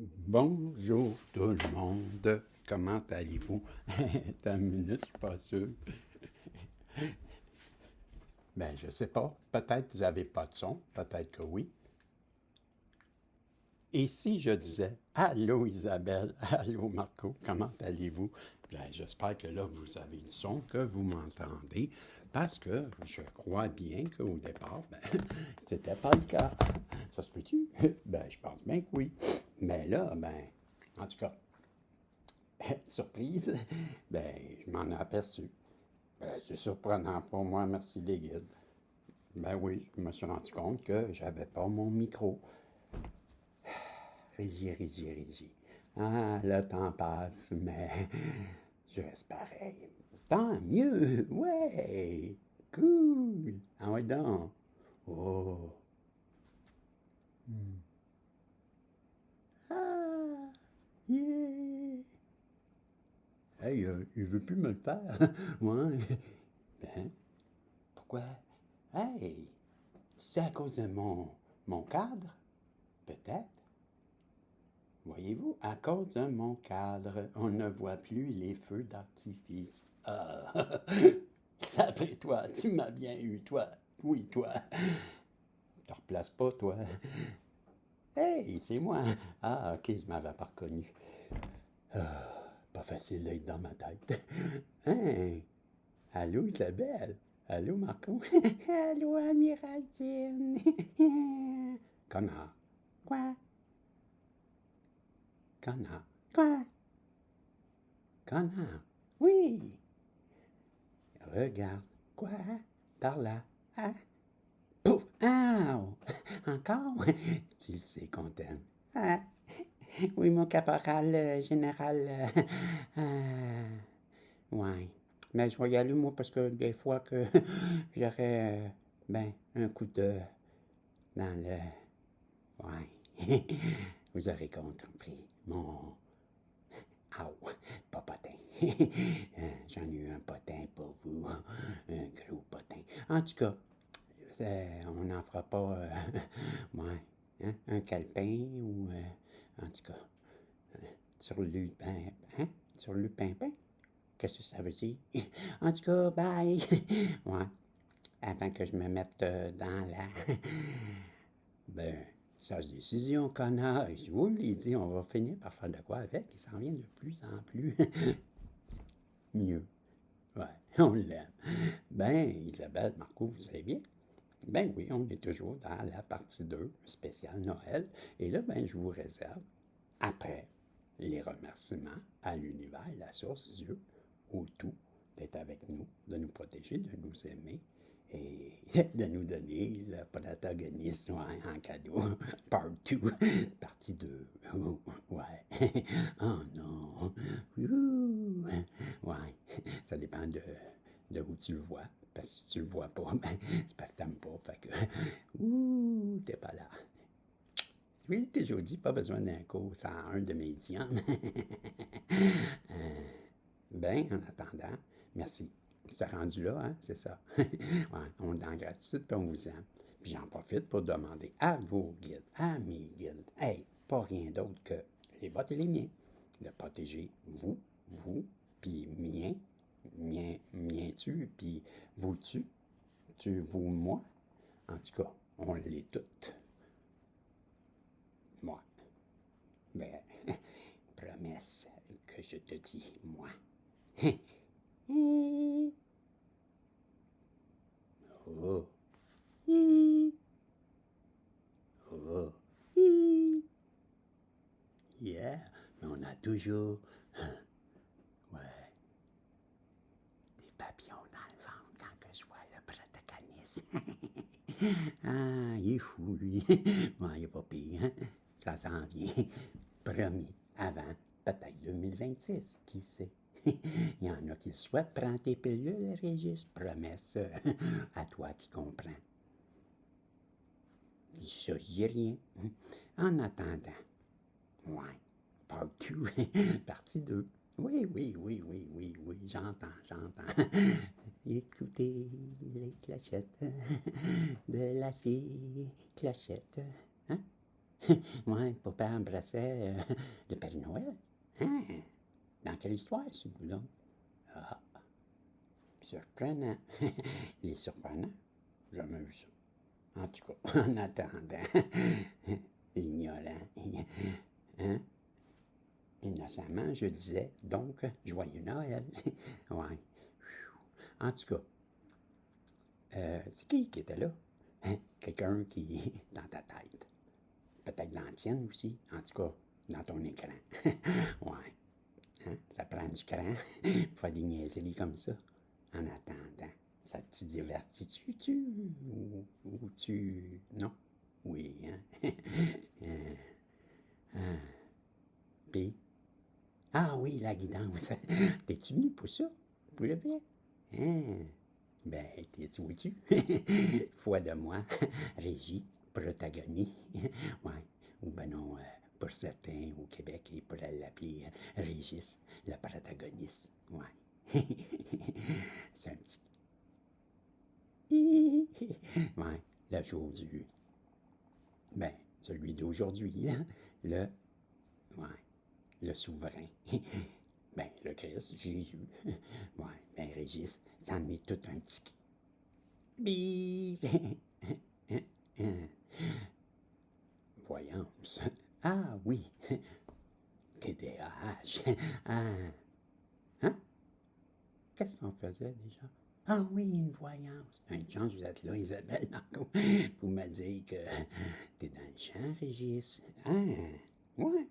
Bonjour tout le monde, comment allez-vous? T'as une minute, je suis pas sûr. Ben, je sais pas, peut-être que vous n'avez pas de son, peut-être que oui. Et si je disais, allô Isabelle, allô Marco, comment allez-vous? Ben, j'espère que là, vous avez du son, que vous m'entendez, parce que je crois bien qu'au départ, ben, c'était pas le cas. Ça se peut-tu? Ben, je pense bien que oui. Mais là, ben, en tout cas, surprise, ben, je m'en ai aperçu. Ben, c'est surprenant pour moi, merci les guides. Ben oui, je me suis rendu compte que j'avais pas mon micro. Régie. Ah, le temps passe, mais je reste pareil. Tant mieux, ouais, cool. Ah ouais donc. Oh. Hmm. Ah, yeah. Hey, il veut plus me le faire. Ouais. Ben, pourquoi? Hey, c'est à cause de mon cadre? Peut-être. Voyez-vous, à cause de mon cadre, on ne voit plus les feux d'artifice. Ah, après toi, tu m'as bien eu, toi. Oui, toi. Te replace pas, toi. Hey, c'est moi. Ah, ok, je m'avais pas reconnu. Ah, pas facile d'être dans ma tête. Hein? Allô, Isabelle? Allô, Marco? Allô, Amiraldine? Connard. Quoi? Connard. Quoi? Connard. Oui. Regarde. Quoi? Par là. Ah. Pouf! Ah! Encore? Tu sais qu'on t'aime. Ah. Oui, mon caporal général. Ouais. Mais je vais y aller, moi, parce que des fois que j'aurais, ben, un coup de dans le. Ouais. Vous aurez compris. Mon. Au, pas potin. J'en ai eu un potin pour vous. Un gros potin. En tout cas, on n'en fera pas. Ouais. Hein, un calepin ou. En tout cas, sur le pain. Hein? Sur le pain. Qu'est-ce que ça veut dire? En tout cas, bye. Ouais. Avant que je me mette dans la. Ben, sage décision, connard. Je vous l'ai dit, on va finir par faire de quoi avec. Il s'en vient de plus en plus mieux. Ouais, on l'aime. Ben, Isabelle, Marco, vous allez bien? Ben oui, on est toujours dans la partie 2, spéciale Noël. Et là, ben, je vous réserve, après les remerciements à l'univers, la source, Dieu, au tout, d'être avec nous, de nous protéger, de nous aimer et de nous donner le protagoniste ouais, en cadeau. Part 2, partie 2. Ouais. Oh non. Ouh. Ouais. Ça dépend de où tu le vois. Parce que si tu le vois pas, ben, c'est parce que t'aimes pas. Fait que, ouh, t'es pas là. Oui, toujours dit, pas besoin d'un cours sans un de mes idiomes. Ben, en attendant, merci. C'est rendu là, hein, c'est ça. Ouais, on est en gratitude, puis on vous aime. Puis j'en profite pour demander à vos guides, à mes guides, hey, pas rien d'autre que les bottes et les miens, de protéger vous, puis mien tu, puis tu, vous, moi. En tout cas, on l'est toutes. Moi. Ben, promesse que je te dis, moi. Oh. Oh. Yeah. Mais on a toujours, ouais, des papillons dans le ventre quand que je vois le protagoniste. Ah, il est fou, lui. Ouais, il est pas pire, hein? Ça s'en vient. Promis, avant, peut-être 2026, qui sait? Il y en a qui souhaitent prendre tes pilules, Régis. Promesse à toi qui comprends. Ça, je dis rien. En attendant, ouais, part 2, partie 2. Oui, j'entends. Écoutez les clochettes de la fille clochette. Hein? Ouais, papa embrassait le Père Noël. Hein? Dans quelle histoire, celui-là? Ah, surprenant. Il est surprenant. Jamais vu ça. En tout cas, en attendant, ignorant, hein? Innocemment, je disais, donc, joyeux Noël. Ouais. En tout cas, c'est qui était là? Hein? Quelqu'un qui, dans ta tête. Peut-être dans la tienne aussi. En tout cas, dans ton écran. Ouais. Hein? Ça prend du cran pour faire des niaiseries comme ça. En attendant, ça te divertit-tu? Ou tu... Non? Oui, hein? Puis... Ah oui, la guidance. T'es-tu venu pour ça? Pour le bien? Hein? Ben, t'es-tu vois-tu? Foi de moi, Régie, protagoniste. Ouais. Ou ben non, pour certains au Québec, ils pourraient l'appeler Régis, le protagoniste. Ouais. C'est un petit... Ouais, le jour du... Ben, celui d'aujourd'hui, là. Le... Ouais, le souverain. Ben, le Christ, Jésus. Ouais, ben, Régis, ça en est tout un petit... Bip! Voyance. Ah oui, TDAH. Ah, hein? Qu'est-ce qu'on faisait déjà? Ah oui, une voyance. Une chance, vous êtes là, Isabelle, encore, pour me dire que t'es dans le champ, Régis. Ah, ouais.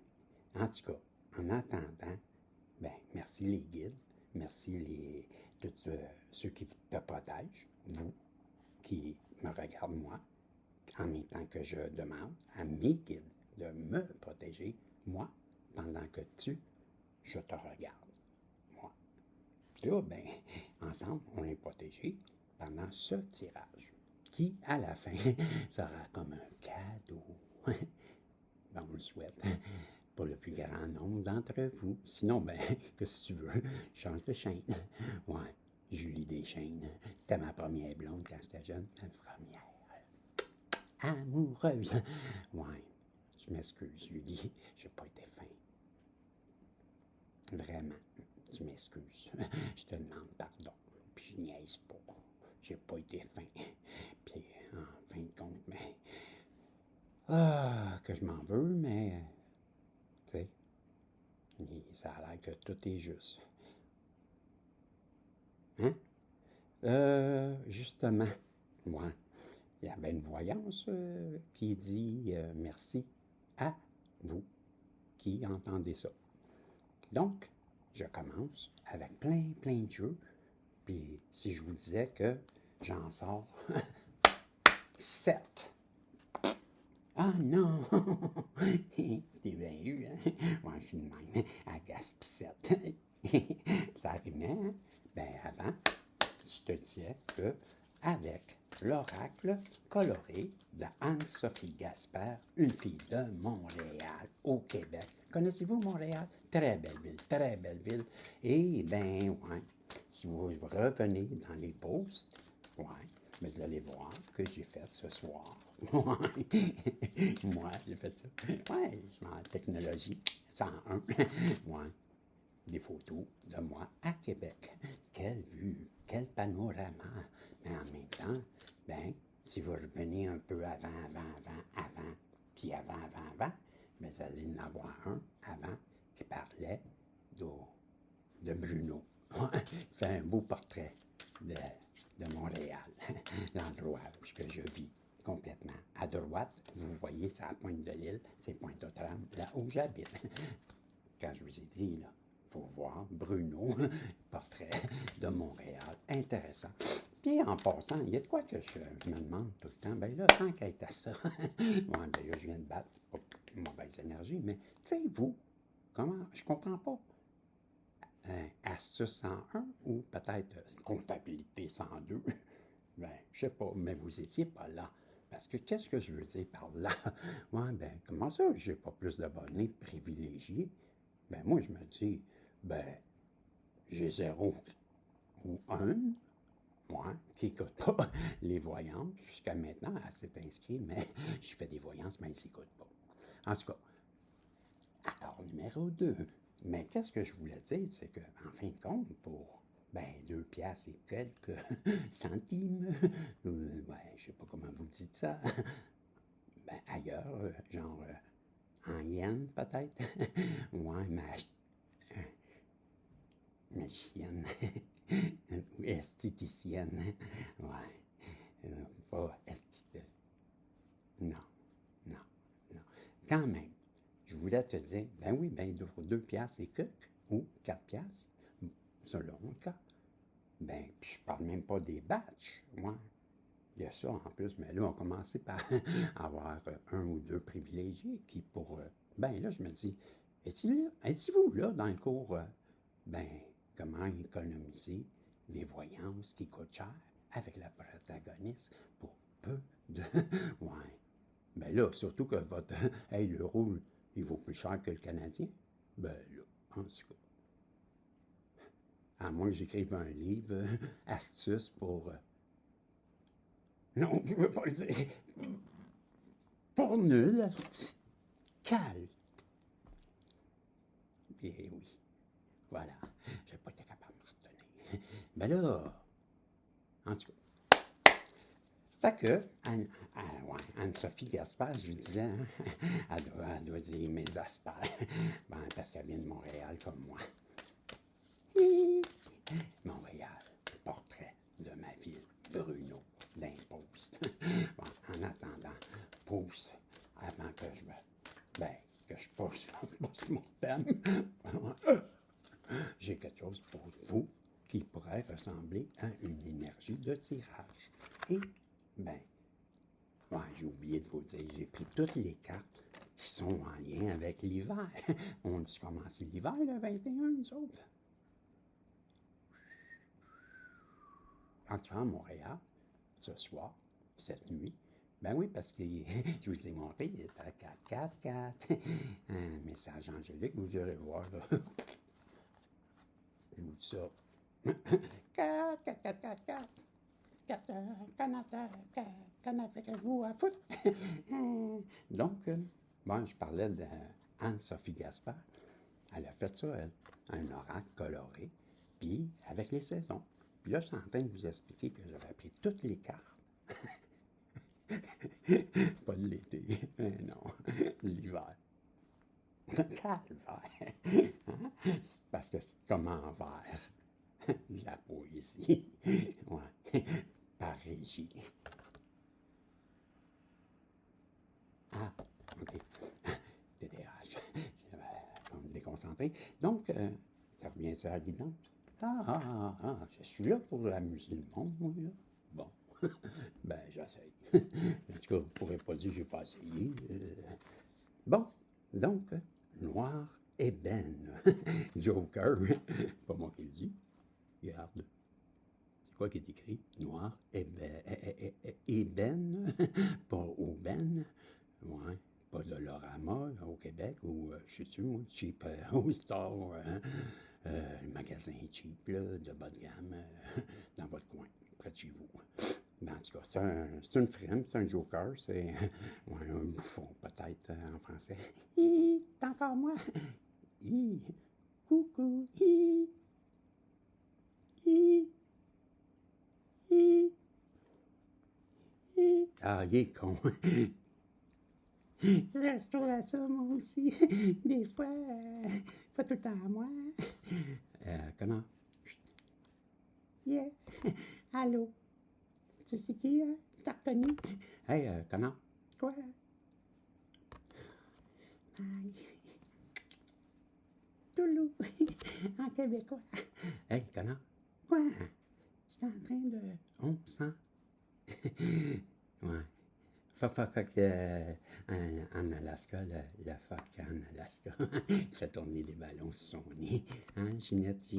En tout cas, en attendant, ben, merci les guides, merci tous ceux qui te protègent, vous qui me regardent moi, en même temps que je demande à mes guides de me protéger, moi, pendant que je te regarde, moi. Puis là, ben, ensemble, on est protégés pendant ce tirage, qui, à la fin, sera comme un cadeau. Ben, on le souhaite pour le plus grand nombre d'entre vous. Sinon, ben, que si tu veux, change de chaîne. Ouais, Julie Deschaines, c'était ma première blonde quand j'étais jeune, ma première amoureuse. Ouais, je m'excuse, Julie, j'ai pas été fin. Vraiment, je m'excuse. Je te demande pardon, puis je niaise pas. J'ai pas été fin. Puis, en fin de compte, mais... Ah, que je m'en veux, mais... Tu sais, ça a l'air que tout est juste. Hein? Justement, moi, il y avait une voyance qui dit merci à vous qui entendez ça. Donc, je commence avec plein de jeux. Puis, si je vous disais que j'en sors 7. Ah non! T'es bien eu, hein? Moi, je suis de même, à gaspissette. Ça arrivait, hein? Ben, avant, je te disais que, avec l'oracle coloré de Anne-Sophie Gaspard, une fille de Montréal, au Québec. Connaissez-vous Montréal? Très belle ville, très belle ville. Et ben, ouais, si vous revenez dans les posts, ouais, mais vous allez voir que j'ai fait ce soir. Moi, j'ai fait ça. Ouais, je m'en technologie 101. Ouais, des photos de moi à Québec. Quelle vue, quel panorama. Mais en même temps, ben, si vous revenez un peu avant, puis avant, mais vous allez en avoir un avant qui parlait de Bruno. Il fait un beau portrait de Montréal, l'endroit où je vis complètement. À droite, vous voyez, c'est la pointe de l'île, c'est Pointe-aux-Trembles, là où j'habite. Quand je vous ai dit, là, il faut voir Bruno, portrait de Montréal. Intéressant. Puis en passant, il y a de quoi que je me demande tout le temps. Ben là, tant qu'à être à ça, ouais, ben là, je viens de battre, pas mauvaise énergie, mais tu sais, vous, comment, je comprends pas. Astuce 101 ou peut-être comptabilité 102. Ben, je sais pas, mais vous étiez pas là. Parce que qu'est-ce que je veux dire par là? Ouais, ben, comment ça, j'ai pas plus d'abonnés privilégiés? Ben, moi, je me dis, ben, j'ai 0 ou 1, moi, qui n'écoute pas les voyances. Jusqu'à maintenant, elle s'est inscrite, mais je fais des voyances, mais elle ne s'écoute pas. En tout cas, accord numéro 2. Mais qu'est-ce que je voulais dire, c'est qu'en fin de compte, pour 2 piastres et quelques centimes, je sais pas comment vous dites ça, ailleurs, genre en yens peut-être, ouais, magicienne, ou esthéticienne, ouais, pas esthéticienne, non, non, non, quand même. Je voulais te dire, ben oui, pour 2 piastres et quelques, ou 4 piastres, selon le cas. Puis je parle même pas des batchs, ouais. Il y a ça en plus, mais là, on commençait par avoir un ou deux privilégiés qui pour... là, je me dis, étiez-vous là dans le cours, comment économiser des voyances qui coûtent cher avec la protagoniste pour peu de... ouais. Là, surtout que votre... hey, l'euro, il vaut plus cher que le Canadien. Là, en tout cas. À moins que j'écrive un livre, astuces pour... non, je ne veux pas le dire. Pour nul, calme. Et oui, voilà. Je n'ai pas été capable de me retenir. Là, en tout cas. Fait que, Anne-Sophie Gaspard, je lui disais, hein, elle doit dire mes asperges. Parce qu'elle vient de Montréal comme moi. Montréal, portrait de ma ville, Bruno, d'un post. En attendant, pousse avant que je pousse mon thème. J'ai quelque chose pour vous qui pourrait ressembler à une énergie de tirage. Et, j'ai oublié de vous dire, j'ai pris toutes les cartes qui sont en lien avec l'hiver. On a commencé l'hiver, le 21, nous autres. En tout cas, à Montréal, ce soir, cette nuit, oui, parce que je vous ai montré, il était à 444. Un message angélique, vous irez voir, là. Je vous dis ça. 4, 4, 4, 4, 4. 4, qu'en avez-vous à foutre? Donc, je parlais d'Anne-Sophie Gaspard. Elle a fait ça, elle. Un oracle coloré, puis avec les saisons. Puis là, je suis en train de vous expliquer que j'avais pris toutes les cartes. Pas de l'été, non, l'hiver. Calvaire. Hein? Parce que c'est comme en vert. La poésie. Ouais. Par régie. Ah, OK. TDAH. Comme déconcentré. Donc, ça revient sur la guidance. Je suis là pour amuser le monde, moi, là. Bon. J'essaye. En tout cas, vous ne pourrez pas dire que je n'ai pas essayé. Bon, donc, noir ébène. Joker. Pas moi qui le dis. Regarde. C'est quoi qui est écrit? Noir ébène. Pas aubaine. Ouais. Pas de Dolorama au Québec ou, je sais-tu, moi, cheap au store, le magasin cheap, là, de bas de gamme, dans votre coin, près de chez vous. En tout cas, c'est un frime, c'est un joker, c'est un bouffon, peut-être, en français. Hi, c'est encore moi. Hi, coucou, hi, hi, hi, hi. Ah, il est con. Je trouve ça, moi aussi. Des fois, pas tout le temps à moi. Comment? Yeah. Allô? Tu sais qui, hein? T'as reconnu? Hey, comment? Quoi? Aïe. Toulou. En québécois. Hey, comment? Quoi? Je suis en train de... On sent. Ouais. Fuck en Alaska, le fuck en Alaska. Il fait tourner des ballons sur son nez. Hein, Ginette?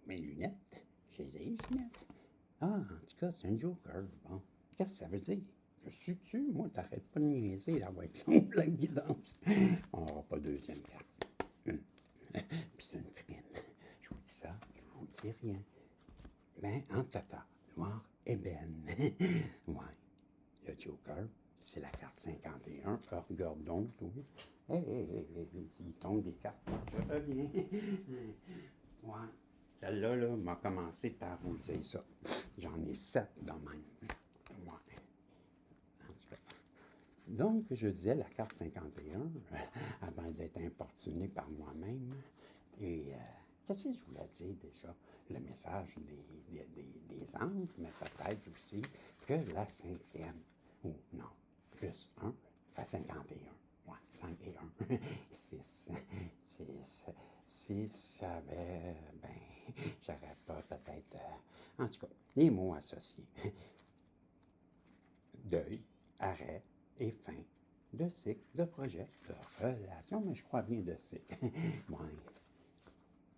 Mes lunettes? J'ai les ai, Ginette. Ah, en tout cas, c'est un joker. Bon. Qu'est-ce que ça veut dire? Je suis dessus, moi, t'arrêtes pas de niaiser, là, avec la guidance. On n'aura pas deuxième carte. Puis c'est une frime. Je vous dis ça, je vous dis rien. En tata, noir ébène. Ouais. le Joker, c'est la carte 51. Regarde donc, oui. Il tombe des cartes. Je reviens. Ouais. Celle-là, là, m'a commencé par vous dire ça. J'en ai 7 dans même. Ouais. En tout cas. Donc, je disais la carte 51, avant d'être importuné par moi-même. Et qu'est-ce que je voulais dire déjà? Le message des anges, mais peut-être aussi que la cinquième, ou non, plus 1, fait 51. Ouais, 5 et 1. 6. 6. 6, j'avais, j'aurais pas peut-être, en tout cas, les mots associés. Deuil, arrêt et fin de cycle, de projet, de relation, mais je crois bien de cycle. Ouais,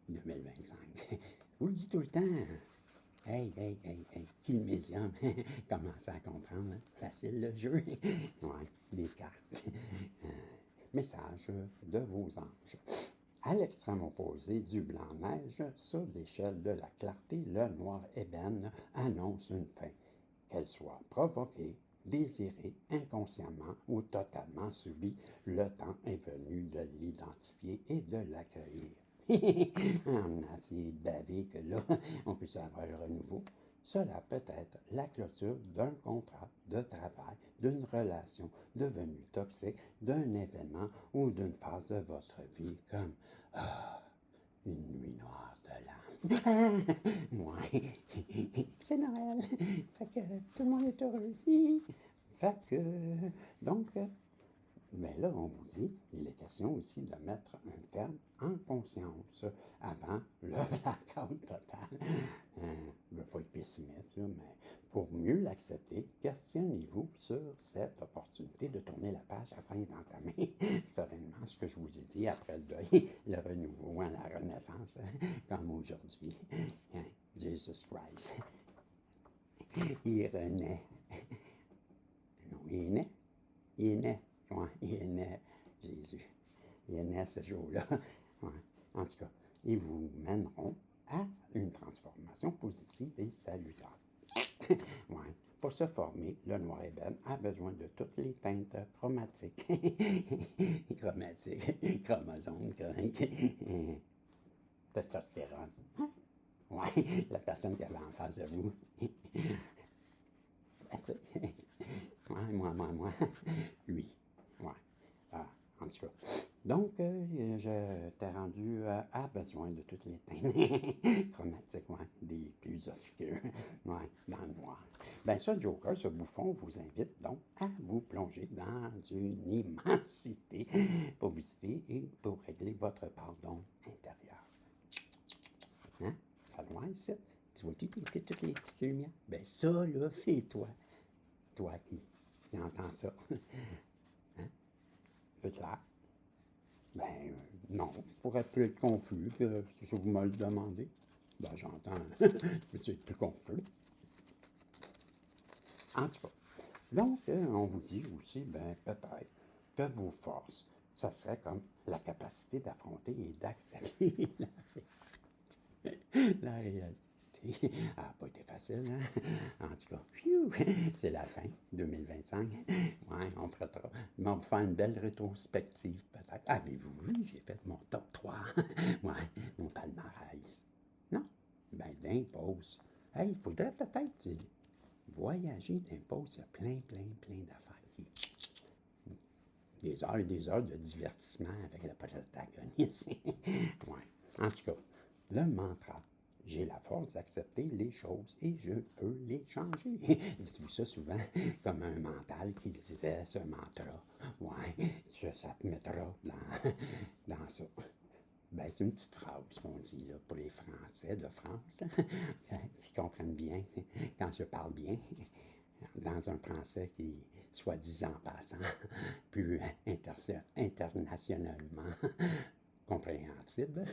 2025. Vous le dites tout le temps. Hey, qui le médium commence à comprendre, hein? Facile le jeu. Ouais, des cartes. Message de vos anges. À l'extrême opposé du blanc-neige, sur l'échelle de la clarté, le noir ébène annonce une fin, qu'elle soit provoquée, désirée, inconsciemment ou totalement subie, le temps est venu de l'identifier et de l'accueillir. On a assez bavé que là, on peut savoir le renouveau. Cela peut être la clôture d'un contrat de travail, d'une relation devenue toxique, d'un événement ou d'une phase de votre vie comme une nuit noire de l'âme. Ouais, c'est Noël. Fait que tout le monde est heureux. Fait que, donc, mais là, on vous dit, il est question aussi de mettre un terme en conscience avant le blackout total. Je ne veux pas être pessimiste, là, mais pour mieux l'accepter, questionnez-vous sur cette opportunité de tourner la page afin d'entamer sereinement ce que je vous ai dit après le deuil, le renouveau, hein, la renaissance, comme aujourd'hui. Jesus Christ. Il renaît. Non, il est né. Il est né. Ouais, il est né, Jésus. Il est né ce jour-là. Ouais. En tout cas, ils vous mèneront à une transformation positive et salutaire. Ouais. Pour se former, le noir ébène a besoin de toutes les teintes chromatiques. Chromosomes, testostérone. Ouais, la personne qui avait en face de vous. Ouais, moi. Lui. Ouais. Ah, en tout cas. Donc, je t'ai rendu à besoin de toutes les teintes chromatiques, ouais, des plus obscurs, ouais, dans le noir. Ben ça, Joker, ce bouffon, vous invite donc à vous plonger dans une immensité pour visiter et pour régler votre pardon intérieur. Hein? Ça loin ici. Tu vois toutes les petites lumières? Ben ça, là, c'est toi. Toi qui entends ça. Hein? C'est clair? Ben non, pour être plus confus, si vous me le demandez, ben j'entends, peux-tu être plus confus? En tout cas, donc on vous dit aussi, ben peut-être que vos forces, ça serait comme la capacité d'affronter et d'accepter la réalité. Ça n'a pas été facile, hein? En tout cas, c'est la fin 2025. Ouais, on fera trop. Mais on va faire une belle rétrospective, peut-être. Avez-vous vu, j'ai fait mon top 3. Ouais, mon palmarès. Non? Ben, d'impose. Hey, il faudrait peut-être voyager d'impose. Il y a plein d'affaires qui. Des heures et des heures de divertissement avec le protagoniste. Ouais. En tout cas, le mantra. J'ai la force d'accepter les choses et je peux les changer. Dites-vous ça souvent comme un mental qui disait ce mantra. Ouais, ça te mettra dans ça. Ben, c'est une petite phrase qu'on dit là, pour les Français de France, qui comprennent bien quand je parle bien, dans un français qui, soi-disant passant, plus internationalement compréhensible.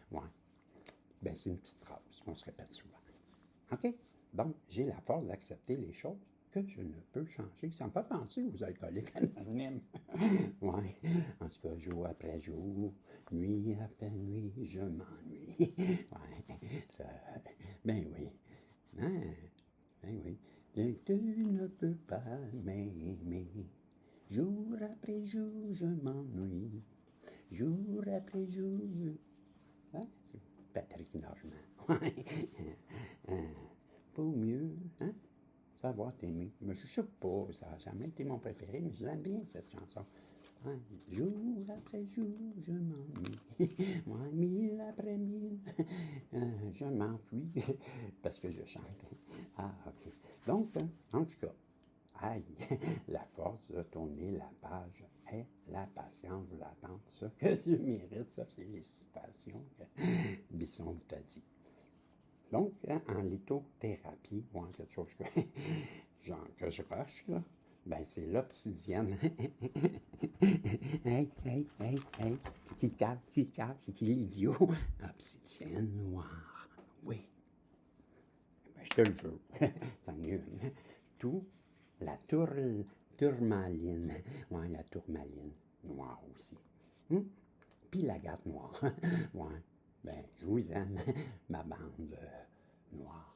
Ouais. Ben, c'est une petite phrase qu'on se répète souvent. OK? Donc, j'ai la force d'accepter les choses que je ne peux changer. Ça me fait penser aux alcooliques anonymes. Ouais. En tout cas, jour après jour, nuit après nuit, je m'ennuie. Ouais. Ça, ben oui. Hein? Ben oui. Et tu ne peux pas m'aimer. Jour après jour, je m'ennuie. Jour après jour. Hein? C'est Patrick Normand. Pour mieux, hein? Savoir t'aimer. Mais je sais pas, ça n'a jamais été mon préféré, mais j'aime bien cette chanson. Ouais. Jour après jour, je m'ennuie. Moi, mille après mille, je m'enfuis parce que je chante. Ah, ok. Donc, en tout cas, aïe, la force de tourner la page est la patience d'attendre ce que tu mérites. Ça, c'est les citations que Bisson t'a dit. Donc, en lithothérapie, ou en quelque chose que, genre que je rush, là, ben c'est l'obsidienne. Hey, hey, hey, hey, c'est qui l'idiot? Obsidienne noire, oui. Ben, je te le jure, c'en est une. Tout, la tourmaline, ouais, la tourmaline noire aussi. Puis la gâte noire, ouais. Ben, je vous aime, ma bande noire.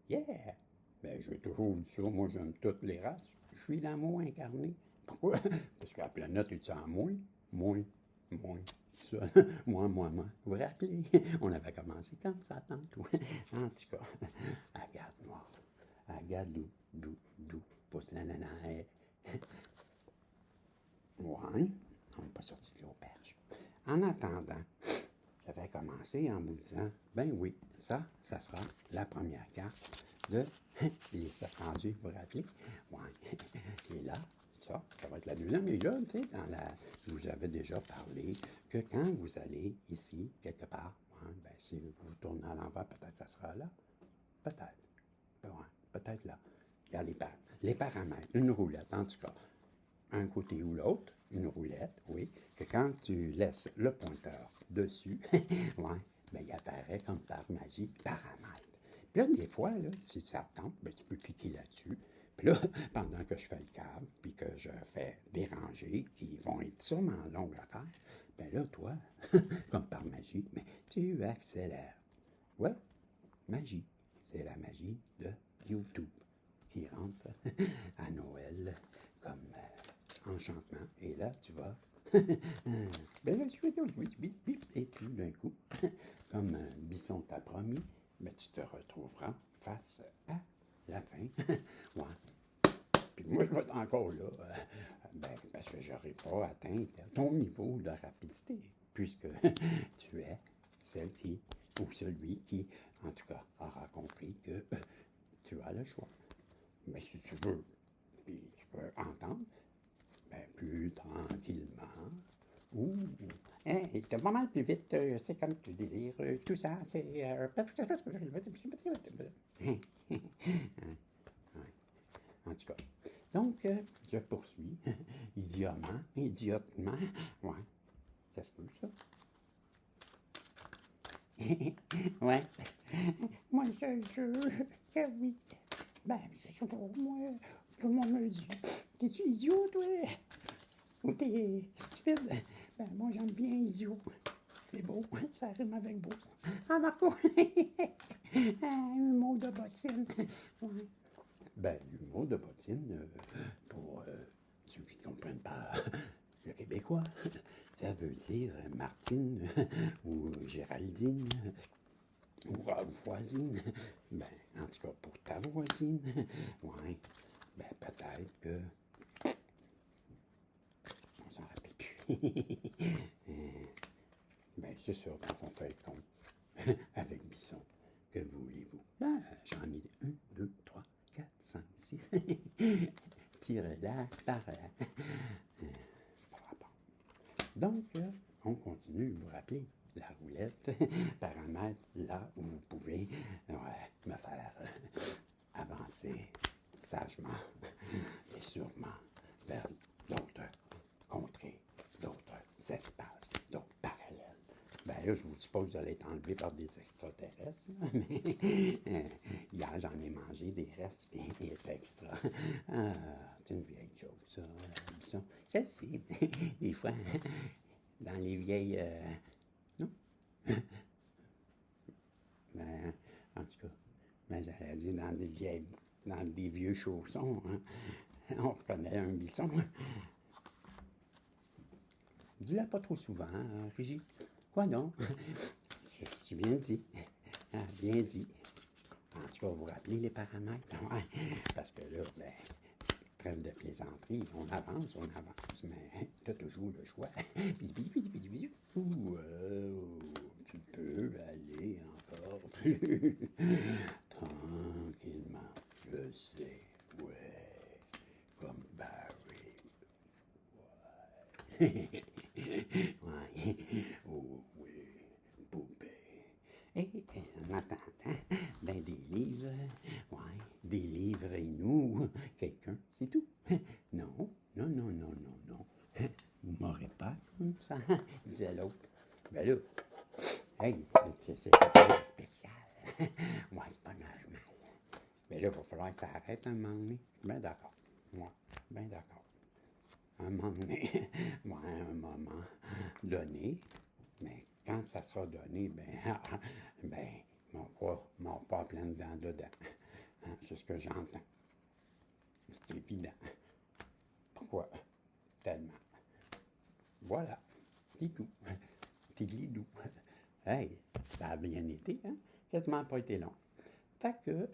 Yeah! Ben, j'ai toujours dit ça. Moi, j'aime toutes les races. Je suis l'amour incarné. Pourquoi? Parce que la planète est en moi. Moi. Ça. Moi. Vous vous rappelez? On avait commencé comme ça, tantôt. En tout cas, Agathe noire. Agathe dou. Pousse la nana. Ouais. On n'est pas sorti de l'auberge. En attendant, j'avais commencé en vous disant, ben oui, ça sera la première carte de Les Sept Rendus, vous vous rappelez? Ouais. Et là, ça va être la deuxième. Et là, tu sais, je vous avais déjà parlé que quand vous allez ici, quelque part, ouais, ben, si vous tournez à l'envers, peut-être ça sera là. Peut-être. Ouais, peut-être là. Il y a les paramètres, une roulette, en tout cas. Un côté ou l'autre, une roulette, oui, que quand tu laisses le pointeur dessus, ouais, ben, il apparaît comme par magie paramètre. Puis là, des fois, là, si ça te tente, ben, tu peux cliquer là-dessus. Puis là, pendant que je fais le câble, puis que je fais des rangées qui vont être sûrement longues à faire, ben là, toi, comme par magie, ben, tu accélères. Ouais, magie. C'est la magie de YouTube qui rentre à Noël comme enchantement. Et là, tu vas. Ben là, et tout d'un coup, comme Bisson t'a promis, ben, tu te retrouveras face à la fin. Ouais. Puis moi, je vais être encore là, ben, parce que je n'aurai pas atteint ton niveau de rapidité, puisque tu es celle qui, ou celui qui, en tout cas, aura compris que tu as le choix. Mais si tu veux, puis tu peux entendre, ben, plus tranquillement. Ouh, hey, t'es pas mal plus vite, c'est comme tu désires. Tout ça, c'est. En tout cas. Donc, je poursuis. Idiotement. Ouais, ça se peut, ça. Ouais. Moi, que oui. Ben, je sais pas, moi, tout le monde me dit, t'es-tu idiot, toi? Ou t'es stupide? Ben, moi, j'aime bien idiot. C'est beau, ça rime avec beau. Ah, Marco! Un mot de bottine. Ouais. Ben, l'humour de bottine, pour ceux qui ne comprennent pas le québécois, ça veut dire Martine ou Géraldine ou voisine. Ben, en tout cas, pour ta voisine, ouais, ben, peut-être que. On s'en rappelle plus. Ben, c'est sûr, quand on fait le compte avec Bisson, que voulez-vous? Là, j'en ai 1, 2, 3, 4, 5, 6. Tire-la par rapport. Donc, on continue, vous vous rappelez, la roulette, paramètre là où vous pouvez me faire avancer sagement et sûrement vers d'autres contrées, d'autres espaces, d'autres parallèles. Ben là, je vous dis pas que vous allez être enlevé par des extraterrestres, mais hier, j'en ai mangé des restes, puis il était extra. Ah, c'est une vieille joke, ça, Bisson. Je sais, des fois, dans les vieilles... non? Ben, en tout cas, Mais j'allais dire dans des vieux chaussons, hein. On reconnaît un bisson. Dis-la pas trop souvent, hein, Régie. Quoi donc? Tu viens de dire. Ah, bien dit. En tout cas, vous rappelez les paramètres? Ouais. Parce que là, ben, trêve de plaisanterie, on avance, mais tu as toujours le choix. Tu peux aller encore plus tranquillement, je sais, ouais, comme Barry. Ouais. Oh oui, poupée. Et en attendant, ben des livres, ouais, des livres et nous, quelqu'un, c'est tout. Non, non, non, non, non, non. Vous m'aurez pas comme ça, disait l'autre. Ben là, hey, c'est quelque chose de spécial. Moi, c'est pas normal. Mais là, il va falloir que ça arrête un moment donné. Ben d'accord. Moi, ben d'accord. Un moment donné, ouais, un moment donné, mais quand ça sera donné, ben, ben, mon pas plein dedans. Hein, c'est ce que j'entends. C'est évident. Pourquoi? Tellement. Voilà. C'est tout. C'est doux. Hey, ça a bien été, hein? Quasiment pas été long. Fait que,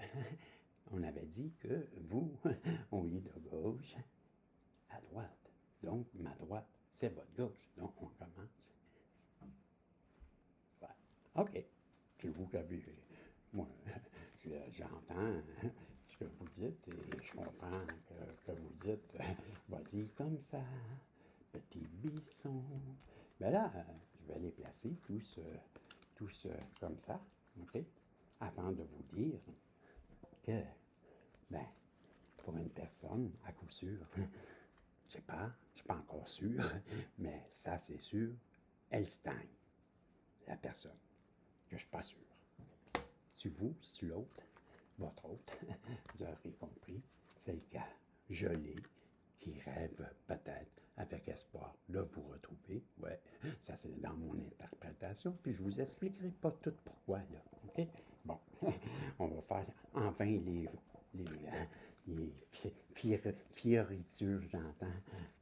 on avait dit que vous, au lieu de gauche, à droite. Donc, ma droite, c'est votre gauche. Donc, on commence. Ouais. OK. C'est vous qui avez. Moi, j'entends ce que vous dites et je comprends que vous dites, vas-y comme ça, petit bisson. Mais là, je vais les placer tous comme ça, OK? Avant de vous dire que, ben, pour une personne, à coup sûr, je sais pas, je suis pas encore sûr, mais ça c'est sûr, elle stagne, la personne, que je suis pas sûr. Tu vous, tu l'autre, votre autre, vous aurez compris, c'est le cas gelé qui rêve peut-être avec espoir de vous retrouver. Ouais, ça c'est dans mon interprétation, puis je vous expliquerai pas tout pourquoi là. OK? Bon, on va faire enfin les fioritures, j'entends.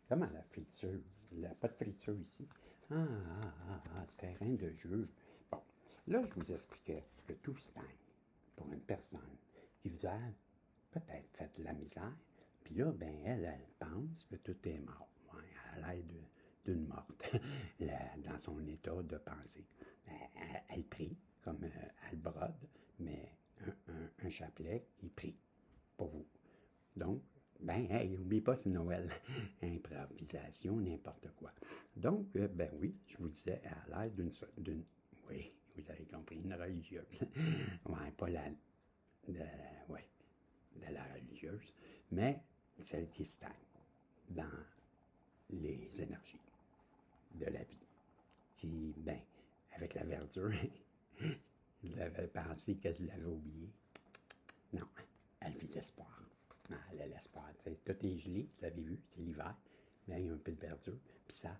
Comment la friture? Il n'y a pas de friture ici. Terrain de jeu. Bon, là, je vous expliquais que tout stagne pour une personne qui vous a peut-être fait de la misère, puis là, ben, elle pense que tout est mort, ouais, à l'aide d'une morte, dans son état de pensée. Elle prie, comme elle brode, mais un chapelet, il prie pour vous. Donc, ben, hey, n'oubliez pas, c'est Noël. Improvisation, n'importe quoi. Donc, ben oui, je vous disais, à l'aide oui, vous avez compris, une religieuse. Ouais, pas la, ouais, de la religieuse, mais celle qui stagne dans les énergies de la vie. Qui, ben, avec la verdure, je l'avais pensé que je l'avais oublié. Non, elle vit l'espoir. Elle a l'espoir. Tout est gelé, vous avez vu, c'est l'hiver, mais il y a un peu de verdure. Puis ça,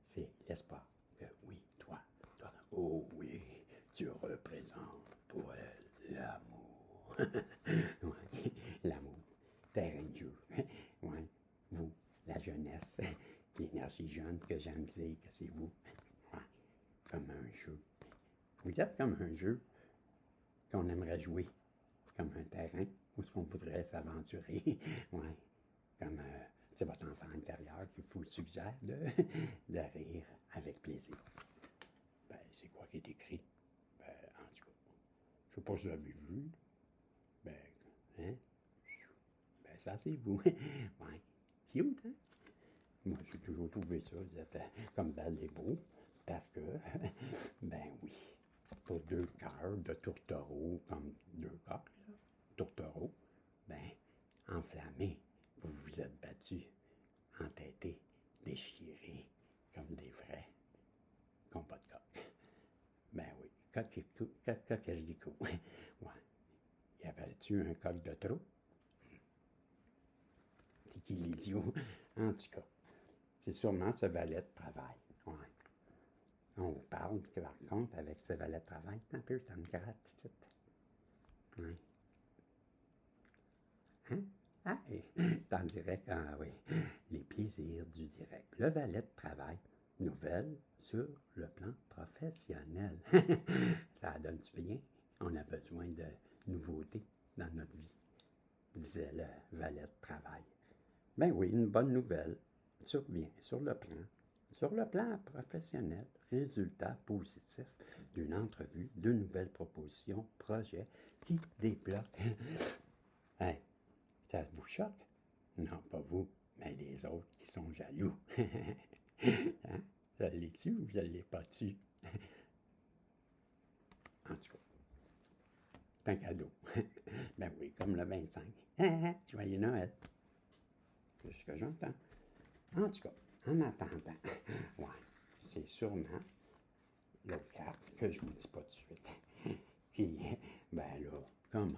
c'est l'espoir. Que oui, toi, oh oui, tu représentes pour elle l'amour. Ouais, l'amour, terrain de jeu. Ouais, vous, la jeunesse, l'énergie jeune que j'aime dire que c'est vous. Ouais, comme un jeu. Vous êtes comme un jeu qu'on aimerait jouer, comme un terrain où est-ce qu'on voudrait s'aventurer. Ouais, comme c'est votre enfant intérieur qui vous suggère de rire avec plaisir. Ben, c'est quoi qui est écrit? Ben, en tout cas, je sais pas si vous avez vu. Ben, hein? Ben, ça, c'est vous. Ouais. Cute, hein? Moi, j'ai toujours trouvé ça, vous êtes comme belle et beau, parce que, ben oui, pour deux cœurs de tourtereau, comme deux coqs, là, tourtereau, ben, enflammés, vous vous êtes battus, entêtés, déchirés, comme des vrais combats de coq. Ben oui, coq-coq-coq-coq-coq. Ouais. Y avait-tu un coq de trop? C'est qui l'idiot? En tout cas, c'est sûrement ce valet de travail. Ouais. On vous parle, par contre, avec ce valet de travail, un peu, ça me gratte tout de suite. Ouais. Hein? Ah, t'en direct, ah oui, les plaisirs du direct. Le valet de travail, nouvelle sur le plan professionnel. Ça donne-tu bien? On a besoin de nouveautés dans notre vie, disait le valet de travail. Ben oui, une bonne nouvelle survient sur le plan professionnel, résultat positif d'une entrevue, de nouvelles propositions, projets qui débloquent. Hey, ça vous choque? Non, pas vous, mais les autres qui sont jaloux. Hein? Je l'ai tu ou je l'ai pas tu? En tout cas, c'est un cadeau. Ben oui, comme le 25. Joyeux Noël. C'est ce que j'entends. En tout cas, en attendant, ouais, c'est sûrement l'autre carte que je ne vous dis pas de suite. Qui, ben là, comment?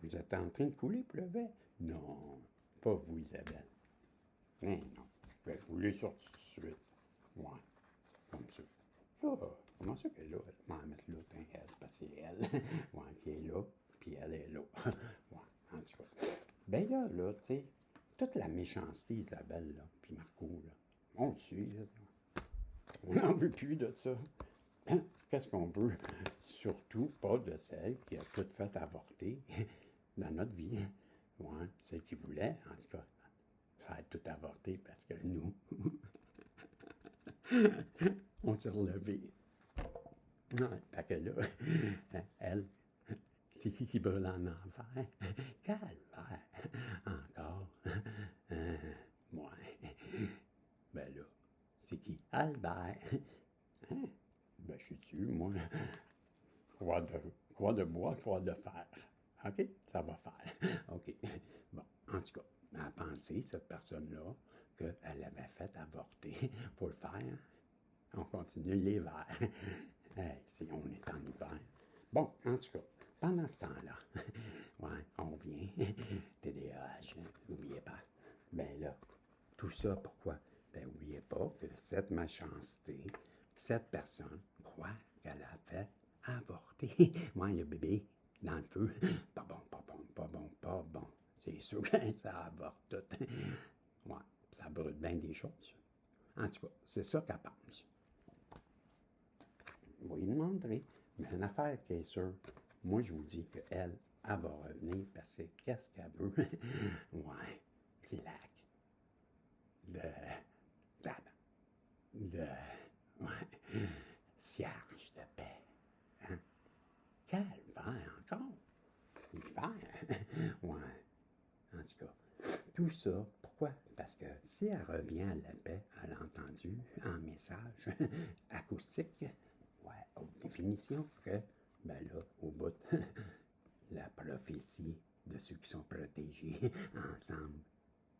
Vous êtes en train de couler, pleuvet? Non, pas vous, Isabelle. Ben non, je vais couler sur tout de suite. Ouais, comme ça. Ça, comment ça qu'elle est là? Elle m'en mettre là, elle, parce que c'est elle. Ouais, qui est là, puis elle est là. Ouais, en tout cas. Ben là, tu sais, toute la méchanceté, Isabelle, là, puis Marco, là, on le suit, là. On n'en veut plus de ça. Hein? Qu'est-ce qu'on veut? Surtout pas de celle qui a tout fait avorter dans notre vie. Ouais, celle qui voulait, en tout cas, faire tout avorter parce que nous, on s'est relevés. Ouais, fait que là, elle, c'est qui brûle en enfer? Calvaire! Encore? Ouais. Ben là, c'est qui? Albert. Hein? Ben, je suis sûr, moi. Quoi de bois, quoi de fer. OK? Ça va faire. OK. Bon, en tout cas, elle a pensé, cette personne-là, qu'elle avait fait avorter. Pour le faire, on continue l'hiver. Hey, si on est en hiver. Bon, en tout cas, pendant ce temps-là, ouais, on revient. TDAH, n'oubliez pas. Ben là, tout ça, pourquoi? Ben, n'oubliez pas que cette méchanceté, cette personne croit qu'elle a fait avorter. Moi, le bébé dans le feu. Pas bon, pas bon, pas bon, pas bon. C'est sûr que ça avorte tout. Ouais, ça brûle bien des choses. En tout cas, c'est ça qu'elle pense. Vous lui demanderez. Mais une affaire qui est sûre, moi, je vous dis qu'elle, elle va revenir parce que qu'est-ce qu'elle veut? Ouais, c'est lac. De. De. Ouais. Cierge de paix. Hein? Calvaire encore. L'hiver. Ouais. En tout cas, tout ça, pourquoi? Parce que si elle revient à la paix, elle a entendu en message acoustique, ouais, haute définition, que, ben là, au bout, la prophétie de ceux qui sont protégés ensemble.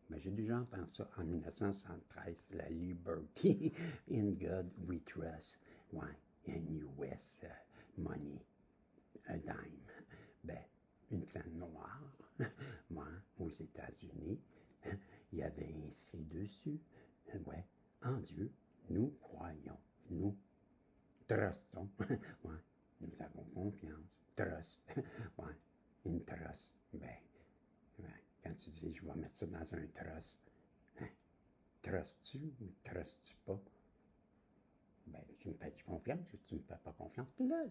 Ben, j'ai déjà entendu ça en 1973, la Liberty in God we trust. Ouais, in US money, a dime. Ben, une scène noire, moi, aux États-Unis, il y avait inscrit dessus, ouais, en Dieu, nous croyons, nous trustons, ouais, nous avons confiance, trust, ouais, une trust, ben, quand tu dis, je vais mettre ça dans un trust, hein, trustes-tu ou trustes-tu pas? Ben, tu me fais confiance ou tu me fais pas confiance? Puis là,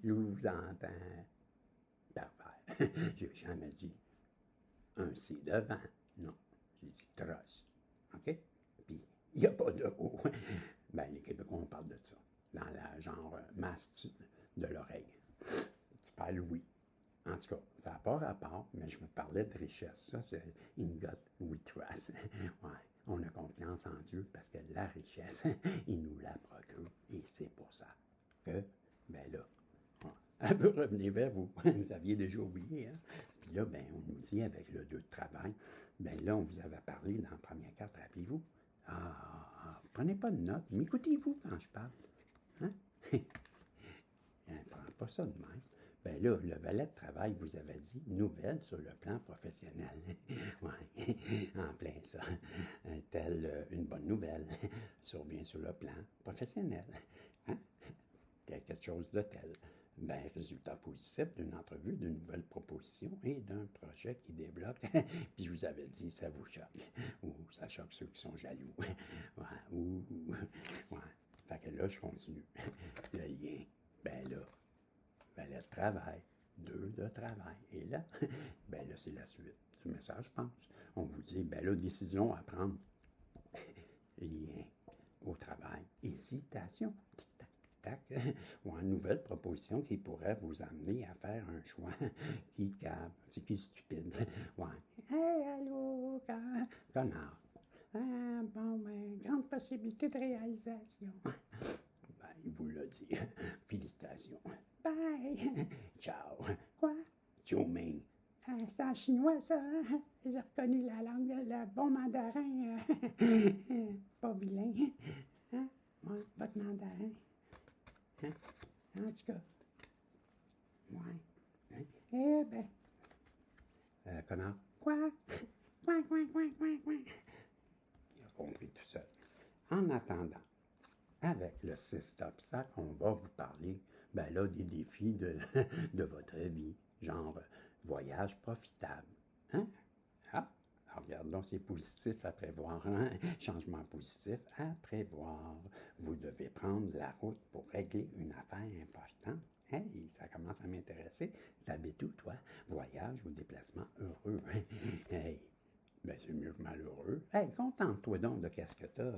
je vous entends pervers. J'ai jamais dit un C devant. Non, j'ai dit trust. OK? Puis, il n'y a pas de O. Ben, les Québécois, on parle de ça. Dans la genre masse de l'oreille. Tu parles oui. En tout cas, ça n'a pas rapport, mais je vous parlais de richesse. Ça, c'est in God we trust. Ouais, on a confiance en Dieu parce que la richesse, il nous la procure. Et c'est pour ça que, ben là, elle veut revenir vers vous. Vous aviez déjà oublié, hein? Puis là, ben, on nous dit avec le 2 de travail, ben là, on vous avait parlé dans la première carte, rappelez-vous. Prenez pas de notes, mais écoutez-vous quand je parle. Hein? Ne prend pas ça de même. Ben là, le valet de travail vous avait dit nouvelle sur le plan professionnel. Oui, en plein ça. Telle une bonne nouvelle survient sur le plan professionnel. Hein? Quelque chose de tel. Ben, résultat positif d'une entrevue, d'une nouvelle proposition et d'un projet qui débloque. Puis je vous avais dit, ça vous choque. Ou ça choque ceux qui sont jaloux. Ouais, ou, ouais. Fait que là, je continue. Le lien, ben là, travail, 2 de travail. Et là, ben là, c'est la suite du message, je pense. On vous dit, ben là, décision à prendre. Lien au travail. Hésitation. Tic-tac, tic-tac. Ou une nouvelle proposition qui pourrait vous amener à faire un choix qui cave, qui est stupide. Ouais. Hey, allô, connard. Ah, bon, ben, grande possibilité de réalisation. Ben, il vous l'a dit. Félicitations. Bye. Ciao. Quoi? Chow Ming. C'est en chinois, ça, hein? J'ai reconnu la langue, le bon mandarin, pas vilain. Hein? Ouais, votre mandarin. Hein? En tout cas, ouais. Hein? Eh ben. Connard. Quoi? Quoi, quoi, quoi, quoi, quoi? Il a compris tout seul. En attendant, avec le 6 obstacle, on va vous parler, ben là, des défis de votre vie, genre voyage profitable. Hein? Ah, alors regardons, c'est positif à prévoir, hein? Changement positif à prévoir. Vous devez prendre la route pour régler une affaire importante. Hey, ça commence à m'intéresser. T'habites où, toi? Voyage ou déplacement heureux? Hey, ben c'est mieux que malheureux. Hey, contente-toi donc de qu'est-ce que t'as.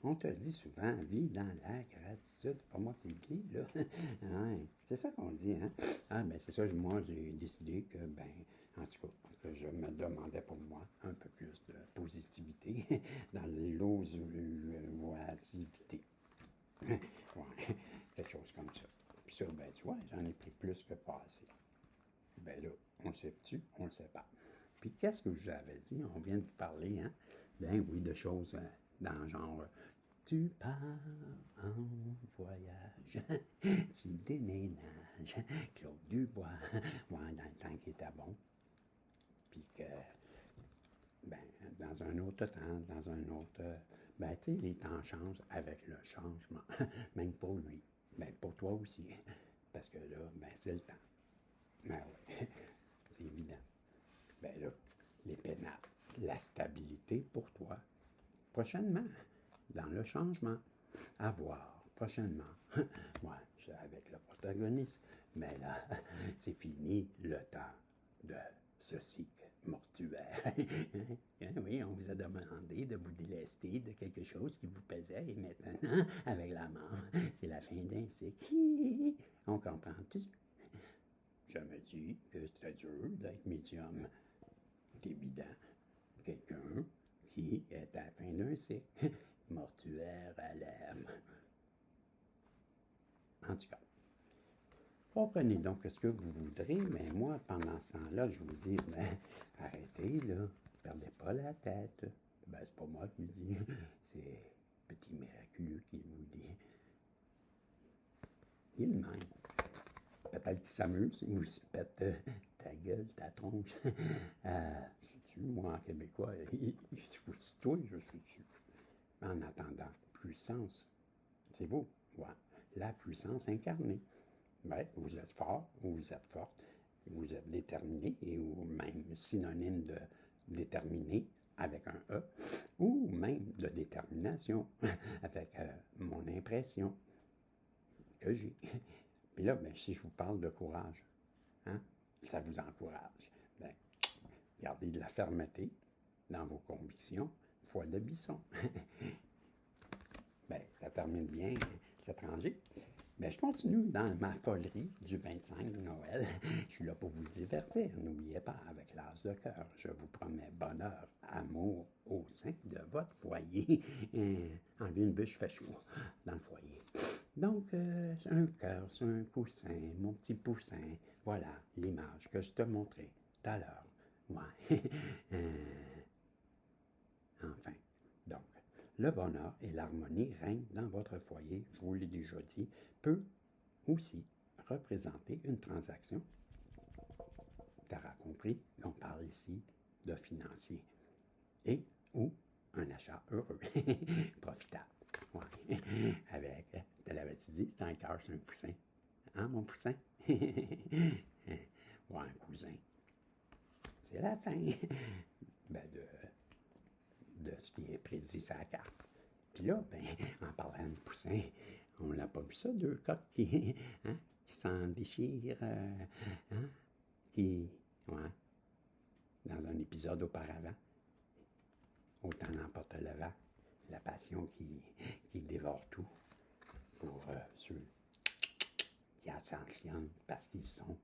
On te dit souvent, vis dans la gratitude. C'est pas moi qui le dis, là. Ouais, c'est ça qu'on dit, hein? Ah, ben c'est ça, moi, j'ai décidé que, ben, en tout cas, que je me demandais pour moi un peu plus de positivité dans l'osmotivité. Ouais, quelque chose comme ça. Puis ça, ben, tu vois, j'en ai pris plus que pas assez. Ben là, on le sait-tu? On le sait pas. Puis qu'est-ce que j'avais dit? On vient de vous parler, hein? Ben oui, de choses dans le genre tu pars en voyage, tu déménages, Claude Dubois, ouais, dans le temps qui était bon. Puis que, ben, dans un autre temps, dans un autre. Ben, tu sais, les temps changent avec le changement. Même pour lui. Ben, pour toi aussi. Parce que là, ben, c'est le temps. Ben oui, c'est évident. Ben là, les pénales, la stabilité pour toi. Prochainement, dans le changement. À voir, prochainement. Moi, je suis avec le protagoniste. Mais là, c'est fini le temps de ce cycle mortuaire. Oui, on vous a demandé de vous délester de quelque chose qui vous pesait et maintenant, avec la mort, c'est la fin d'un cycle. On comprend-tu? Je me dis que c'est dur d'être médium. C'est évident. Quelqu'un qui est à la fin d'un cycle. Mortuaire à l'herbe. En tout cas, comprenez donc ce que vous voudrez, mais moi, pendant ce temps-là, je vous dis, ben, arrêtez, là, perdez pas la tête. Ben, c'est pas moi qui le dis, c'est Petit Miraculeux qui vous dit. Il-même. Peut-être qu'il s'amuse, il se pète ta gueule, ta tronche. Je suis-tu, moi, en québécois, toi, je suis-tu. En attendant, puissance, c'est vous, ouais. La puissance incarnée. Ben, vous êtes fort ou vous êtes forte, vous êtes déterminé ou même synonyme de déterminé avec un E, ou même de détermination avec mon impression que j'ai. Puis là, ben, si je vous parle de courage, hein, ça vous encourage. Ben, gardez de la fermeté dans vos convictions, foi de bisson. Ben, ça termine bien, cet rangé. Mais je continue dans ma folerie du 25 de Noël. Je suis là pour vous divertir. N'oubliez pas, avec l'as de cœur, je vous promets bonheur, amour au sein de votre foyer. Enlever une bûche fait chaud dans le foyer. Donc, un cœur sur un coussin, mon petit poussin. Voilà l'image que je te montrais tout à l'heure. Ouais. Enfin, donc, le bonheur et l'harmonie règnent dans votre foyer, je vous l'ai déjà dit, peut aussi représenter une transaction. Tu auras compris qu'on parle ici de financier et ou un achat heureux, profitable. Ouais. Avec, te l'avais-tu dit, c'est un cœur sur un poussin. Hein, mon poussin? Ouais, cousin. C'est la fin ben de ce qui est prédit sur la carte. Puis là, ben, en parlant de poussin, on n'a pas vu ça, deux coqs hein, qui s'en déchirent, hein, ouais, dans un épisode auparavant. Autant n'emporte le vent, la passion qui dévore tout pour ceux qui ascensionnent parce qu'ils sont.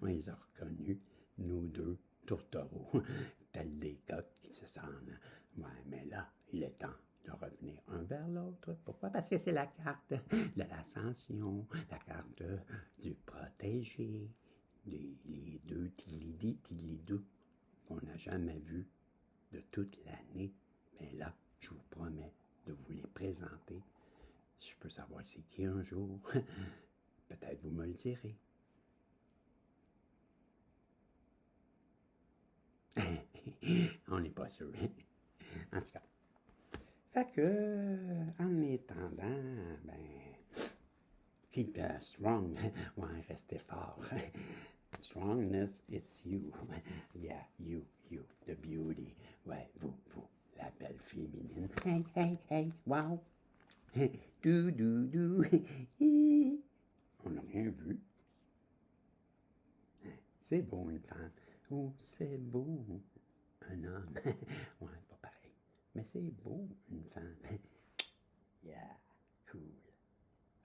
On les a reconnus, nous deux, tourtereaux, tels des coqs qui se sentent. Ouais, mais là, il est temps de revenir un vers l'autre. Pourquoi? Parce que c'est la carte de l'ascension, la carte du protégé, les deux tilidou qu'on n'a jamais vus de toute l'année. Mais là, je vous promets de vous les présenter. Si je peux savoir c'est qui un jour, peut-être vous me le direz. On n'est pas sûr. En tout cas. Fait que, en attendant, ben, keep strong. Ouais, restez fort. Strongness, it's you. Yeah, you, the beauty. Ouais, vous, la belle féminine. Hey, hey, hey, wow. On n'a rien vu. C'est beau une femme. Oh, c'est beau un homme. Ouais, pas pareil. Mais c'est beau une femme. Yeah, cool.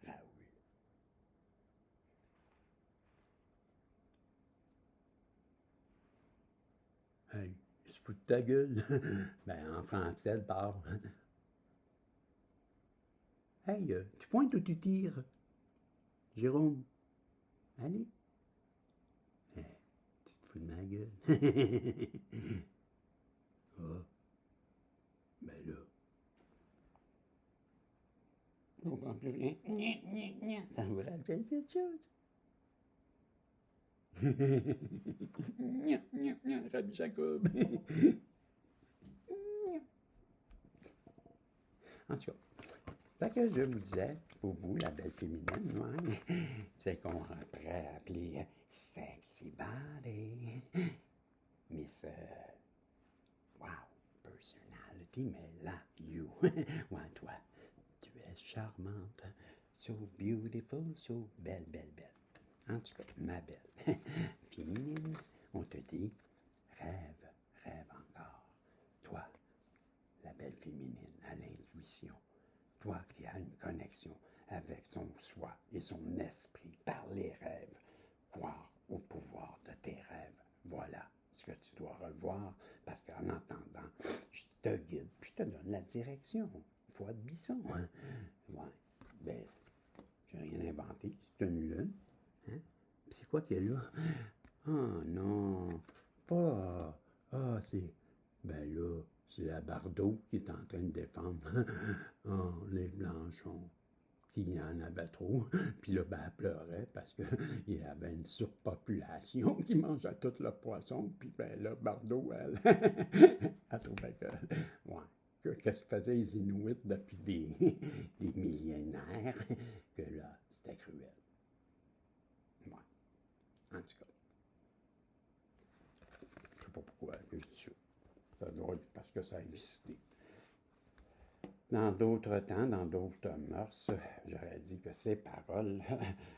Raoul. Hey, il se fout de ta gueule. Ben, en français, le bar. Hey, tu pointes ou tu tires? Jérôme. Allez. Hey, tu te fous de ma gueule. Ah, ben là. On ne comprend plus rien. Ça vous rappelle quelque chose? Rabbi Jacob. En tout cas, fait que je vous disais, pour vous, la belle féminine, ouais, c'est qu'on pourrait appeler sexy body. Miss, wow, personality, mais là, you, ouais, toi, tu es charmante, so beautiful, so belle, belle, belle. En tout cas, ma belle féminine, on te dit, rêve, rêve encore. Toi, la belle féminine à l'intuition. Toi qui as une connexion avec son soi et son esprit par les rêves. Croire au pouvoir de tes rêves. Voilà ce que tu dois revoir parce qu'en entendant, je te guide, puis je te donne la direction. Foi de Bisson. Hein? Ouais. Ben, j'ai rien inventé. C'est une lune. Hein? C'est quoi qui est là? Ah non, pas. Ah, c'est. Ben là, c'est la Bardot qui est en train de défendre oh, les Blanchons, qui en avait trop. Puis là, ben, elle pleurait parce qu'il y avait une surpopulation qui mangeait tout le poisson. Puis ben là, Bardot, elle, elle trouvait que. Ouais. Qu'est-ce que faisaient les Inuits depuis des millénaires? Que là, c'était cruel. Ouais. En tout cas. Je ne sais pas pourquoi je dis ça. Ça doit être parce que ça a existé. Dans d'autres temps, dans d'autres mœurs, j'aurais dit que ces paroles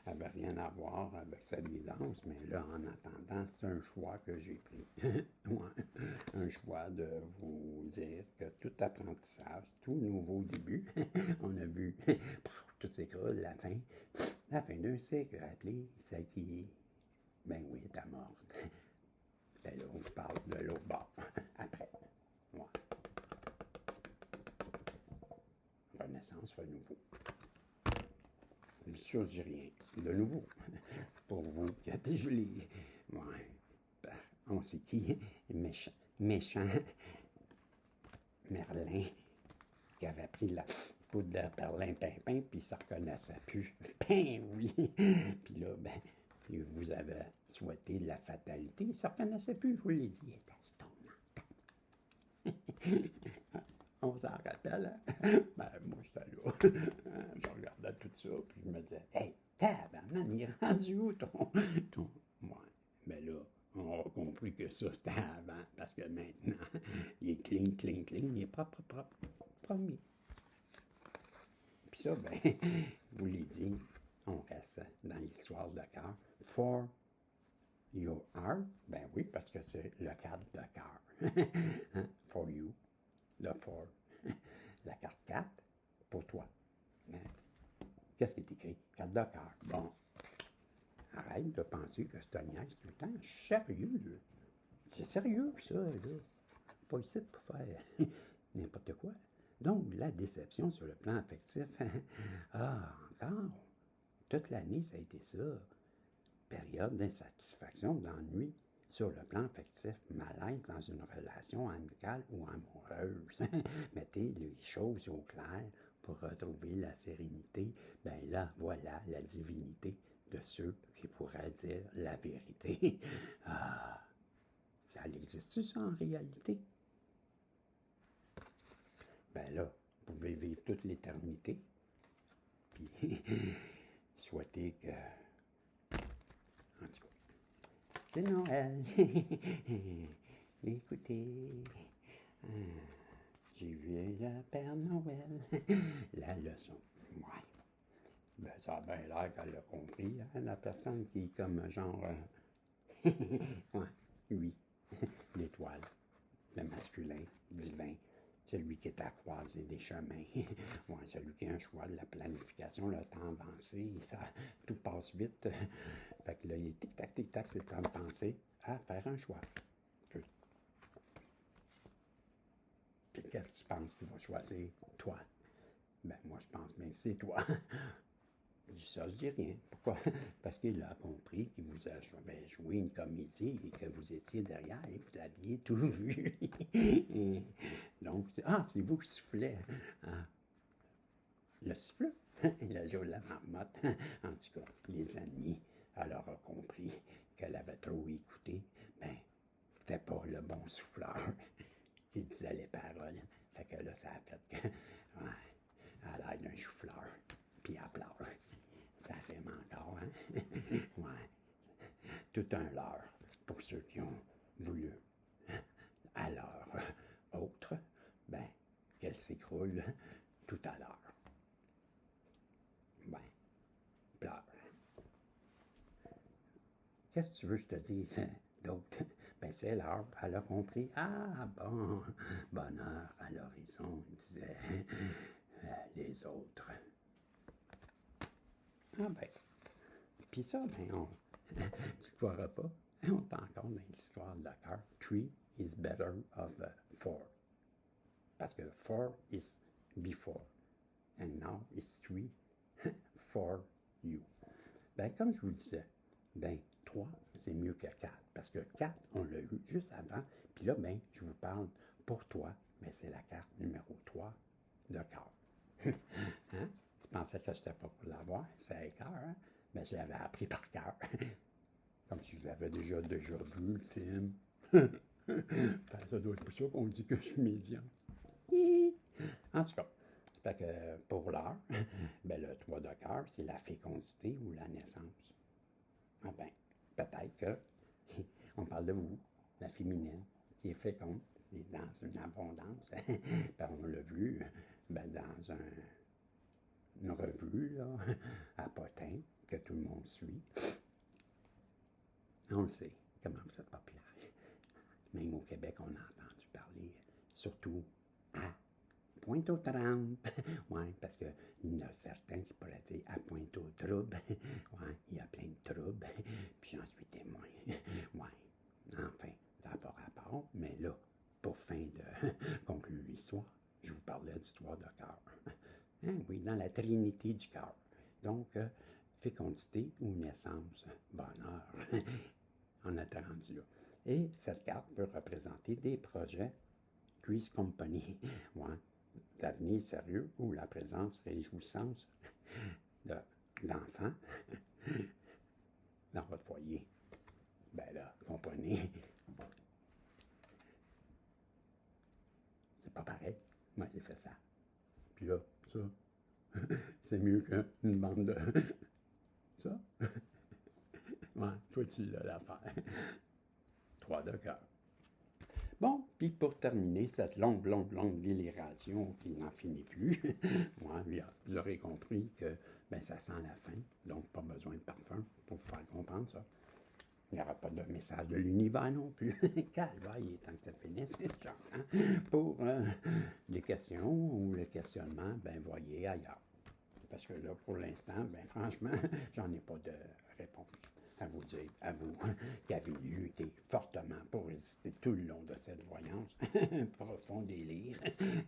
n'avaient rien à voir avec cette guidance, mais là, en attendant, c'est un choix que j'ai pris. Ouais, un choix de vous dire que tout apprentissage, tout nouveau début, on a vu, tout s'écroule, la fin d'un cycle, rappelez, celle qui, ben oui, est morte. Ben là, on parle de l'autre bord, après. Ouais. Renaissance, renouveau. Ça, je dis rien. De nouveau. Pour vous, il y a des jolis. Ouais. Ben, on sait qui? Méchant Merlin qui avait pris la poudre de perlimpinpin, puis il ne se reconnaissait plus. Ben oui! Puis là, ben, vous avez souhaité la fatalité. Il ne se reconnaissait plus, je vous l'ai dit. Il était stone. On s'en rappelle, hein? Ben, moi, j'étais là. Je regardais tout ça, puis je me disais, hey, tabarnak, il est rendu où ton... Ouais, ben là, on a compris que ça, c'était avant, parce que maintenant, il est clean, clean, clean, il est propre, propre, promis. Puis ça, ben, je vous l'ai dit, on reste dans l'histoire de cœur. For your heart, ben oui, parce que c'est le cadre de cœur. Hein? For you, le for. La carte 4, pour toi. Hein? Qu'est-ce qui est écrit? Carte de cœur. Bon, arrête de penser que c'est un niaise tout le temps. Je suis sérieux, là. C'est sérieux, ça, là. Pas ici pour faire n'importe quoi. Donc, la déception sur le plan affectif, ah, encore, toute l'année, ça a été ça. Période d'insatisfaction, d'ennui sur le plan affectif, malaise dans une relation amicale ou amoureuse. Mettez les choses au clair pour retrouver la sérénité. Ben là, voilà la divinité de ceux qui pourraient dire la vérité. Ah, ça existe ça en réalité? Ben là, vous pouvez vivre toute l'éternité, puis souhaiter que... En tout cas, c'est Noël. Écoutez, j'ai vu le Père Noël. La leçon, ouais. Ben, ça a bien l'air qu'elle l'a compris, hein, la personne qui est comme genre... ouais, oui, l'étoile, le masculin, divin. Celui qui est à croiser des chemins. Ouais, celui qui a un choix de la planification, le temps avancé, ça, tout passe vite. Fait que là, il est tic-tac, tic-tac, c'est le temps de penser à faire un choix. Puis qu'est-ce que tu penses qu'il va choisir? Toi. Ben, moi, je pense bien que c'est toi. Je dis ça, je dis rien. Pourquoi? Parce qu'il a compris qu'il vous avait joué une comédie et que vous étiez derrière et vous aviez tout vu. Donc, c'est vous qui soufflez. Ah, le sifflet, il a joué la marmotte. En tout cas, les amis, elle aura compris qu'elle avait trop écouté. Ben, c'était pas le bon souffleur qui disait les paroles. Fait que là, ça a fait que, ouais, elle a l'air d'un chou-fleur, puis elle pleure. Ça fait encore, hein? Ouais. Tout un leurre pour ceux qui ont voulu. À l'heure autre, ben, qu'elle s'écroule tout à l'heure. Ben, pleure. Qu'est-ce que tu veux que je te dise d'autre? Ben, c'est l'heure. Elle a compris. Ah, bon, bonheur à l'horizon, disaient les autres. Ah, ben, puis ça, ben, tu ne croiras pas, on est encore dans l'histoire de la cœur. 3 is better of 4. Parce que 4 is before. And now it's 3 for you. Ben, comme je vous disais, ben, 3, c'est mieux que 4. Parce que 4, on l'a eu juste avant. Puis là, ben, je vous parle pour toi, mais c'est la carte numéro 3 de cœur. Hein? Tu pensais que je n'étais pas pour l'avoir? C'est un cœur, hein? Ben, je l'avais appris par cœur. Comme si je l'avais déjà vu, le film. Ça doit être pour ça qu'on dit que je suis médian. En tout cas, fait que pour l'heure, ben le 3 de cœur, c'est la fécondité ou la naissance. Ah ben, peut-être que on parle de vous, la féminine, qui est féconde, et dans une abondance. Ben, on l'a vu ben, dans une revue là, à Potin, que tout le monde suit. On le sait, comment vous êtes populaire. Même au Québec, on a entendu parler, surtout à Pointe-aux-Trembles. Oui, parce qu'il y en a certains qui pourraient dire à Pointe-aux-Troubles. Oui, il y a plein de troubles, puis j'en suis témoin. Oui, enfin, ça n'a pas rapport, mais là, pour fin de conclure l'histoire, je vous parlais d'histoire de cœur. Hein, oui, dans la trinité du cœur. Donc, fécondité ou naissance, bonheur. On est rendu là. Et cette carte peut représenter des projets Three's Company, ouais, d'avenir sérieux ou la présence réjouissance d'enfants dans votre foyer. Ben là, comprenez, c'est pas pareil. Moi, j'ai fait ça. Puis là, ça, c'est mieux qu'une bande de Ça? Ouais, toi, tu l'as l'affaire. 3 de cœur. Bon, puis pour terminer cette longue déliration qui n'en finit plus, ouais, vous aurez compris que ben, ça sent la fin, donc pas besoin de parfum pour vous faire comprendre ça. Il n'y aura pas de message de l'univers non plus. Calvaire, il est temps que ça finisse, genre, hein? Pour les questions ou le questionnement, ben voyez ailleurs. Parce que là, pour l'instant, ben franchement, j'en ai pas de réponse à vous dire, à vous qui avez lutté fortement pour résister tout le long de cette voyance. Un profond délire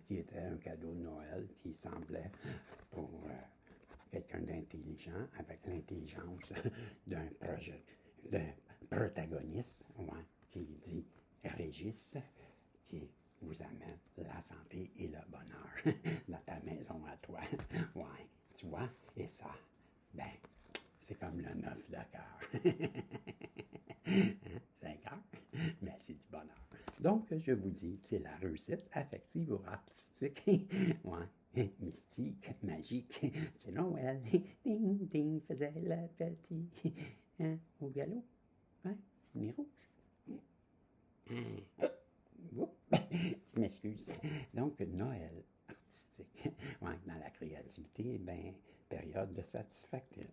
qui était un cadeau de Noël qui semblait pour quelqu'un d'intelligent avec l'intelligence d'un projet, d'un protagoniste, ouais, qui dit Régis, qui vous amène la santé et le bonheur dans ta maison à toi. Ouais, tu vois, et ça, ben, c'est comme le 9 de cœur. 5 heures, mais c'est du bonheur. Donc, je vous dis, c'est la réussite affective ou artistique. Ouais, mystique, magique. C'est Noël. Ding, ding, faisait le petit. Hein, au galop. Hein, nez rouge. Je m'excuse. Donc, Noël artistique. Ouais, dans la créativité, ben, période de satisfaction.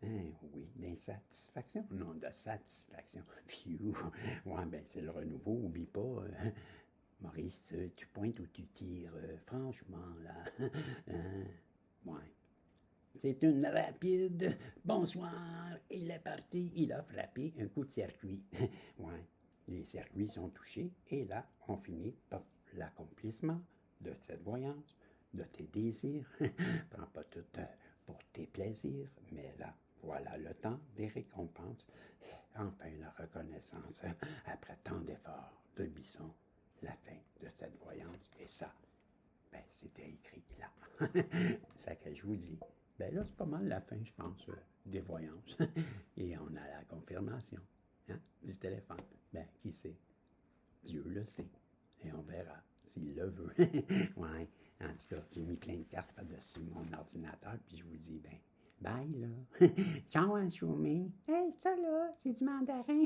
Hein, oui, d'insatisfaction? Non, de satisfaction. Phew! Ouais, ben, c'est le renouveau, oublie pas. Maurice, tu pointes ou tu tires? Franchement, là. Hein? Ouais. C'est une rapide. Bonsoir. Il est parti. Il a frappé un coup de circuit. Ouais. Les circuits sont touchés et là, on finit par l'accomplissement de cette voyance, de tes désirs. Prends pas tout pour tes plaisirs, mais là, voilà le temps des récompenses. Enfin, la reconnaissance après tant d'efforts de Bisson, la fin de cette voyance. Et ça, ben, c'était écrit là. Fait que je vous dis, ben là, c'est pas mal la fin, je pense, des voyances. Et on a la confirmation, hein, du téléphone. Ben, qui sait? Dieu le sait. Et on verra s'il le veut. Ouais. En tout cas, j'ai mis plein de cartes par-dessus mon ordinateur, puis je vous dis, ben, bye, là. Ciao, Choumi. Hey, ça, là, c'est du mandarin.